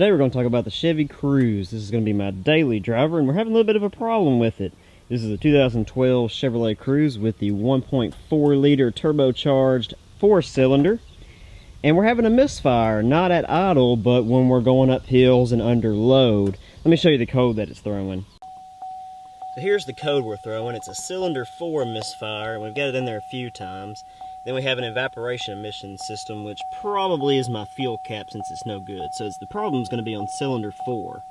Today we're going to talk about the Chevy Cruze. This is going to be my daily driver, and we're having a little bit of a problem with it. This is a 2012 Chevrolet Cruze with the 1.4 liter turbocharged 4-cylinder. And we're having a misfire, not at idle, but when we're going up hills and under load. Let me show you the code that it's throwing. So here's the code we're throwing. It's a cylinder 4 misfire, and we've got it in there a few times. Then we have an evaporation emission system, which probably is my fuel cap since it's no good. So the problem's going to be on cylinder 4.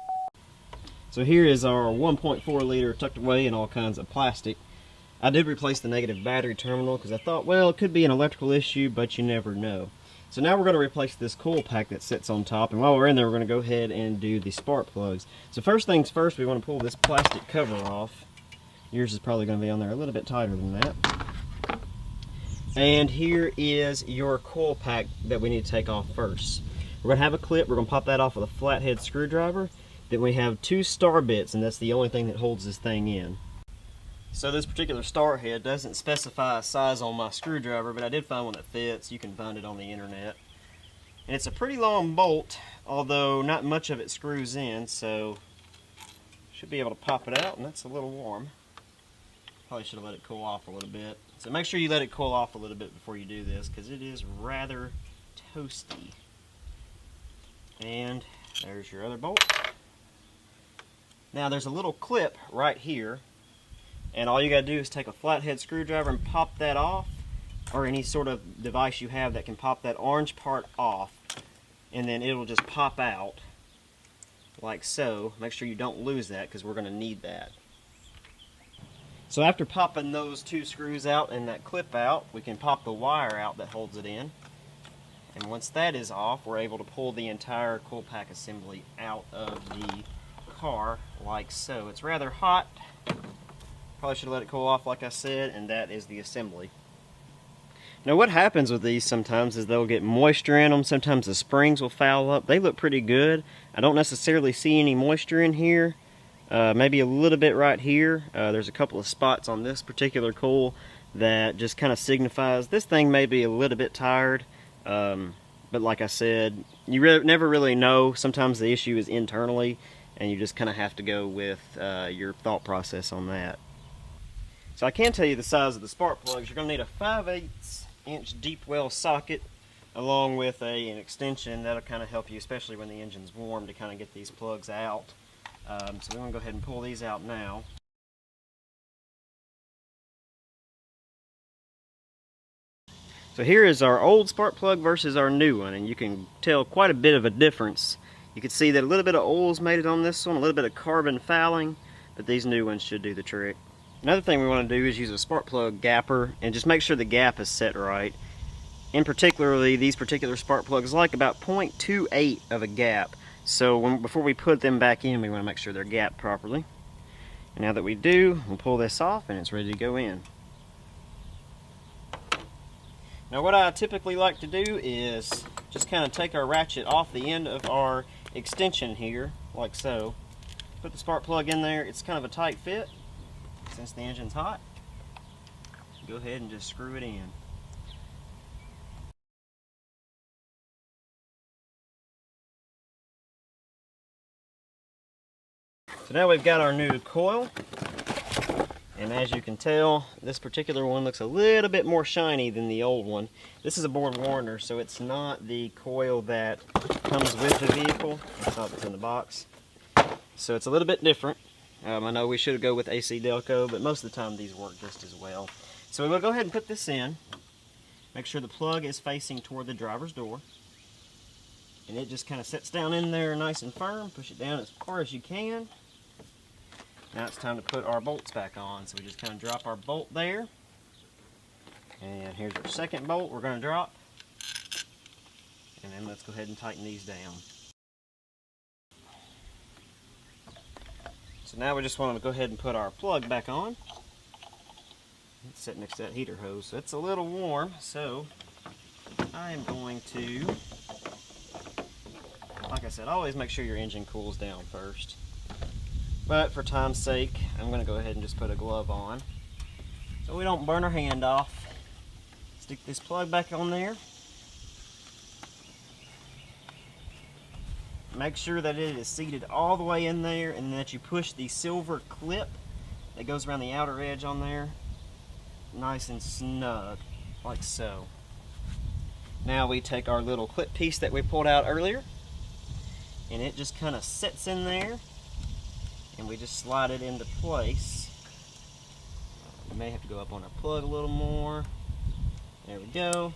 So here is our 1.4 liter tucked away in all kinds of plastic. I did replace the negative battery terminal because I thought, well, it could be an electrical issue, but you never know. So now we're going to replace this coil pack that sits on top, and while we're in there, we're going to go ahead and do the spark plugs. So first things first, we want to pull this plastic cover off. Yours is probably going to be on there a little bit tighter than that. And here is your coil pack that we need to take off first. We're going to have a clip. We're going to pop that off with a flathead screwdriver. Then we have 2 star bits, and that's the only thing that holds this thing in. So this particular star head doesn't specify a size on my screwdriver, but I did find one that fits. You can find it on the internet. And it's a pretty long bolt, although not much of it screws in, so should be able to pop it out, and that's a little warm. Probably should have let it cool off a little bit. So make sure you let it cool off a little bit before you do this, because it is rather toasty. And there's your other bolt. Now there's a little clip right here, and all you got to do is take a flathead screwdriver and pop that off, or any sort of device you have that can pop that orange part off, and then it'll just pop out like so. Make sure you don't lose that because we're going to need that. So after popping those 2 screws out and that clip out, we can pop the wire out that holds it in. And once that is off, we're able to pull the entire coil pack assembly out of the car like so. It's rather hot. Probably should have let it cool off like I said, and that is the assembly. Now what happens with these sometimes is they'll get moisture in them. Sometimes the springs will foul up. They look pretty good. I don't necessarily see any moisture in here. Maybe a little bit right here. There's a couple of spots on this particular coil that just kind of signifies this thing may be a little bit tired. But like I said, you never really know. Sometimes the issue is internally, and you just kind of have to go with your thought process on that. So I can tell you the size of the spark plugs. You're going to need a 5/8 inch deep well socket along with an extension. That'll kind of help you, especially when the engine's warm, to kind of get these plugs out. So we're going to go ahead and pull these out now. So here is our old spark plug versus our new one, and you can tell quite a bit of a difference. You can see that a little bit of oil's made it on this one, a little bit of carbon fouling, but these new ones should do the trick. Another thing we want to do is use a spark plug gapper and just make sure the gap is set right. In particularly, these particular spark plugs like about 0.28 of a gap. So before we put them back in, we want to make sure they're gapped properly. And now that we do, we'll pull this off and it's ready to go in. Now what I typically like to do is just kind of take our ratchet off the end of our extension here, like so. Put the spark plug in there. It's kind of a tight fit since the engine's hot. Go ahead and just screw it in. So now we've got our new coil, and as you can tell, this particular one looks a little bit more shiny than the old one. This is a board warner, so it's not the coil that comes with the vehicle. That's not what's in the box. So it's a little bit different. I know we should go with AC Delco, but most of the time these work just as well. So we will go ahead and put this in. Make sure the plug is facing toward the driver's door. And it just kind of sits down in there nice and firm. Push it down as far as you can. Now it's time to put our bolts back on. So we just kind of drop our bolt there. And here's our second bolt we're going to drop. And then let's go ahead and tighten these down. So now we just want to go ahead and put our plug back on. It's sitting next to that heater hose, so it's a little warm. So I am going to, like I said, always make sure your engine cools down first. But for time's sake, I'm going to go ahead and just put a glove on so we don't burn our hand off. Stick this plug back on there. make sure that it is seated all the way in there, and that you push the silver clip that goes around the outer edge on there nice and snug, like so. Now we take our little clip piece that we pulled out earlier, and it just kind of sits in there, and we just slide it into place. You may have to go up on our plug a little more. There we go,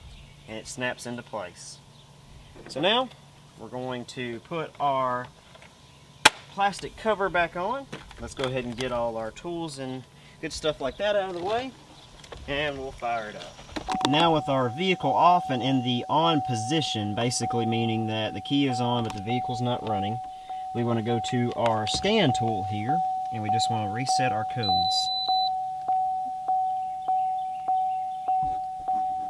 and it snaps into place. So now we're going to put our plastic cover back on. Let's go ahead and get all our tools and good stuff like that out of the way, and we'll fire it up. Now with our vehicle off and in the on position, basically meaning that the key is on but the vehicle's not running, we want to go to our scan tool here, and we just want to reset our codes.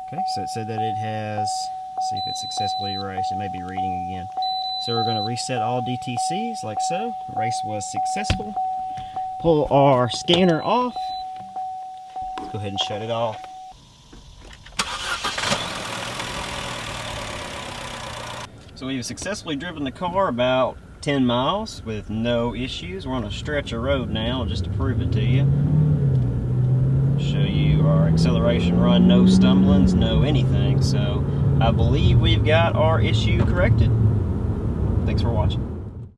Okay, so it said that it has, let's see if it's successfully erased. It may be reading again. So we're going to reset all DTCs like so. Erase was successful. Pull our scanner off. Let's go ahead and shut it off. So we've successfully driven the car about 10 miles with no issues. We're on a stretch of road now just to prove it to you. Show you our acceleration run, no stumblings, no anything. So I believe we've got our issue corrected. Thanks for watching.